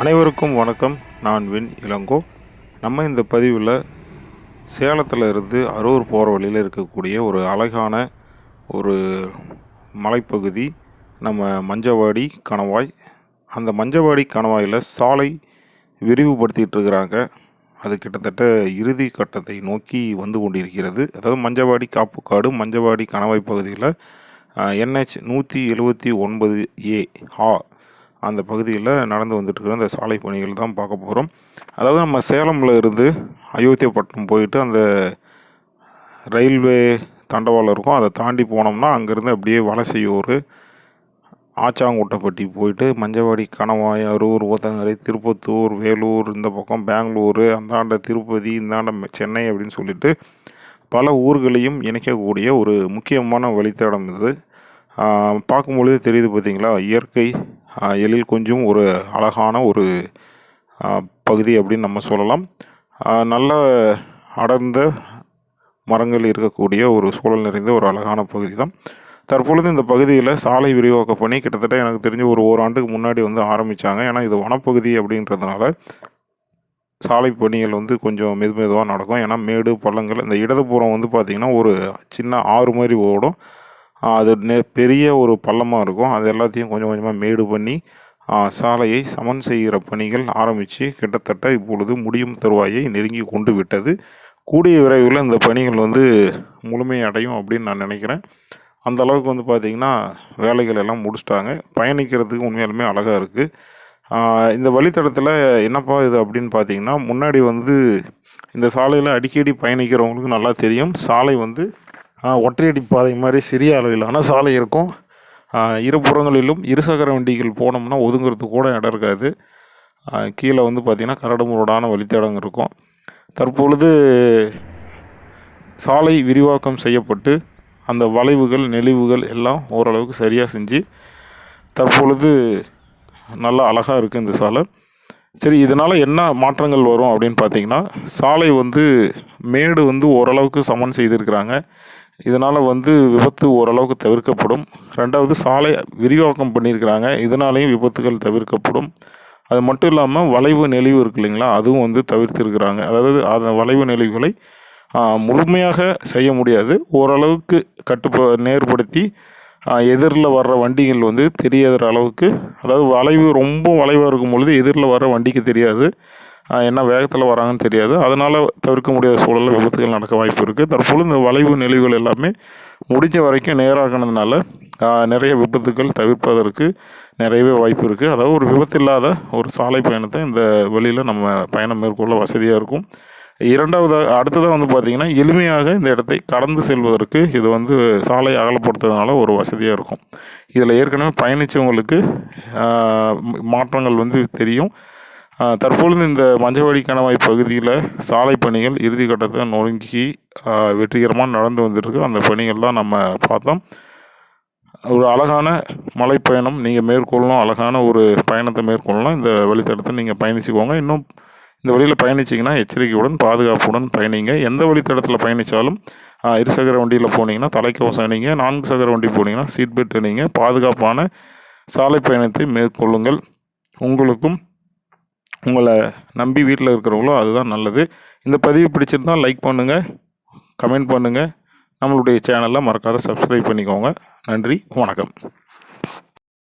அனைவருக்கும் வணக்கம். நான் வின் இளங்கோ. நம்ம இந்த பதிவில் சேலத்தில் இருந்து அரூர் போகிற வழியில் இருக்கக்கூடிய ஒரு அழகான ஒரு மலைப்பகுதி நம்ம மஞ்சவாடி கணவாய். அந்த மஞ்சவாடி கணவாயில் சாலை விரிவுபடுத்திகிட்டு இருக்கிறாங்க. அது கிட்டத்தட்ட இறுதி கட்டத்தை நோக்கி வந்து கொண்டிருக்கிறது. அதாவது மஞ்சவாடி காப்புக்காடு மஞ்சவாடி கணவாய் பகுதியில் NH 179A அந்த பகுதியில் நடந்து வந்துட்டுருக்கிற அந்த சாலை பணிகள் தான் பார்க்க போகிறோம். அதாவது நம்ம சேலமில் இருந்து அயோத்தியப்பட்டினம் போயிட்டு அந்த ரயில்வே தண்டவாளம் இருக்கும், அதை தாண்டி போனோம்னா அங்கேருந்து அப்படியே வலசையூர், ஆச்சாங்கோட்டைப்பட்டி போயிட்டு மஞ்சவாடி கணவாய், அரூர், ஊத்தங்கரை, திருப்பத்தூர், வேலூர், இந்த பக்கம் பெங்களூர், அந்தாண்ட திருப்பதி, இந்தாண்ட சென்னை அப்படின்னு சொல்லிட்டு பல ஊர்களையும் இணைக்கக்கூடிய ஒரு முக்கியமான வழித்தடம் இது. பார்க்கும்பொழுது தெரியுது பார்த்திங்களா, இயற்கை எழில் கொஞ்சம் ஒரு அழகான ஒரு பகுதி அப்படின்னு நம்ம சொல்லலாம். நல்ல அடர்ந்த மரங்கள் இருக்கக்கூடிய ஒரு சூழல் நிறைந்த ஒரு அழகான பகுதி தான். தற்பொழுது இந்த பகுதியில் சாலை விரிவாக்க பணி கிட்டத்தட்ட எனக்கு தெரிஞ்சு ஒரு ஓராண்டுக்கு முன்னாடி வந்து ஆரம்பித்தாங்க. ஏன்னா இது வனப்பகுதி அப்படின்றதுனால சாலை பணிகள் வந்து கொஞ்சம் மெதுவாக நடக்கும். ஏன்னா மேடு பள்ளங்கள், இந்த இடதுபுறம் வந்து பார்த்திங்கன்னா ஒரு சின்ன ஆறு மாதிரி ஓடும். அது பெரிய ஒரு பள்ளமாக இருக்கும். அது எல்லாத்தையும் கொஞ்சம் கொஞ்சமாக மேடு பண்ணி சாலையை சமன் செய்கிற பணிகள் ஆரம்பித்து கிட்டத்தட்ட இப்பொழுது முடியும் தருவாயை நெருங்கி கொண்டு விட்டது. கூடிய விரைவில் இந்த பணிகள் வந்து முழுமையடையும் அப்படின்னு நான் நினைக்கிறேன். அந்த அளவுக்கு வந்து பார்த்திங்கன்னா வேலைகள் எல்லாம் முடிச்சிட்டாங்க. பயணிக்கிறதுக்கு உண்மையாலுமே அழகாக இருக்குது. இந்த வழித்தடத்தில் என்னப்பா இது அப்படின்னு பார்த்திங்கன்னா, முன்னாடி வந்து இந்த சாலையில் அடிக்கடி பயணிக்கிறவங்களுக்கு நல்லா தெரியும். சாலை வந்து ஒற்றையடி பாதை மாதிரி சிறிய அளவிலான சாலை இருக்கும். இருபுறங்களிலும் இருசக்கர வண்டிகள் போனோம்னா ஒதுங்கிறதுக்கு கூட இடம் இருக்காது. கீழே வந்து பார்த்திங்கன்னா கரடுமுரடான வழித்தடம் இருக்கும். தற்பொழுது சாலை விரிவாக்கம் செய்யப்பட்டு அந்த வளைவுகள் நெளிவுகள் எல்லாம் ஓரளவுக்கு சரியாக செஞ்சு தற்பொழுது நல்லா அழகாக இருக்குது இந்த சாலை. சரி, இதனால் என்ன மாற்றங்கள் வரும் அப்படின்னு பார்த்திங்கன்னா, சாலை வந்து மேடு வந்து ஓரளவுக்கு சமன் செய்திருக்கிறாங்க. இதனால் வந்து விபத்து ஓரளவுக்கு தவிர்க்கப்படும். ரெண்டாவது, சாலை விரிவாக்கம் பண்ணியிருக்கிறாங்க, இதனாலேயும் விபத்துகள் தவிர்க்கப்படும். அது மட்டும் இல்லாமல் வளைவு நெளிவு இருக்குது இல்லைங்களா, அதுவும் வந்து தவிர்த்திருக்கிறாங்க. அதாவது அந்த வளைவு நெளிவுகளை முழுமையாக செய்ய முடியாது, ஓரளவுக்கு நேர்படுத்தி எதிரில் வர்ற வண்டிகள் வந்து தெரியாத அளவுக்கு, அதாவது வளைவு ரொம்ப வளைவாக இருக்கும் பொழுது எதிரில் வர்ற வண்டிக்கு தெரியாது, என்ன வேகத்தில் வராங்கன்னு தெரியாது. அதனால் தவிர்க்க முடியாத சூழலில் விபத்துகள் நடக்க வாய்ப்பு இருக்குது. தற்போது இந்த வளைவு நெளிவுகள் எல்லாமே முடிஞ்ச வரைக்கும் நேராகினதுனால நிறைய விபத்துகள் தவிர்ப்பதற்கு நிறையவே வாய்ப்பு இருக்குது. அதாவது ஒரு விபத்து இல்லாத ஒரு சாலை பயணத்தை இந்த வழியில் நம்ம பயணம் மேற்கொள்ள வசதியாக இருக்கும். அடுத்ததாக வந்து பார்த்திங்கன்னா, எளிமையாக இந்த இடத்தை கடந்து செல்வதற்கு இது வந்து சாலை அகலப்படுத்துறதுனால ஒரு வசதியாக இருக்கும். இதில் ஏற்கனவே பயணித்தவங்களுக்கு மாற்றங்கள் வந்து தெரியும். தற்பொழுது இந்த மஞ்சவாடி கணவாய் பகுதியில் சாலை பணிகள் இறுதி கட்டத்தை நோக்கி வெற்றிகரமாக நடந்து வந்துருக்கு. அந்த பணிகள் தான் நம்ம பார்த்தோம். ஒரு அழகான மலைப்பயணம் நீங்கள் மேற்கொள்ளணும், அழகான ஒரு பயணத்தை மேற்கொள்ளலாம். இந்த வழித்தடத்தை நீங்கள் பயணிச்சுக்கோங்க. இன்னும் இந்த வழியில் பயணிச்சிங்கன்னா எச்சரிக்கையுடன் பாதுகாப்புடன் பயணிங்க. எந்த வழித்தடத்தில் பயணித்தாலும் இருசக்கர வண்டியில் போனீங்கன்னா தலைக்கவசம் அணிங்க, 4 சக்கர வண்டி போனீங்கன்னா சீட் பெல்ட் அணிங்க. பாதுகாப்பான சாலை பயணத்தை மேற்கொள்ளுங்கள். உங்களுக்கும் உங்களை நம்பி வீட்டில் இருக்கிறவங்களோ அதுதான் நல்லது. இந்த பதிவு பிடிச்சிருந்தால் லைக் பண்ணுங்கள், கமெண்ட் பண்ணுங்கள். நம்மளுடைய சேனலை மறக்காத சப்ஸ்கிரைப் பண்ணிக்கோங்க. நன்றி, வணக்கம்.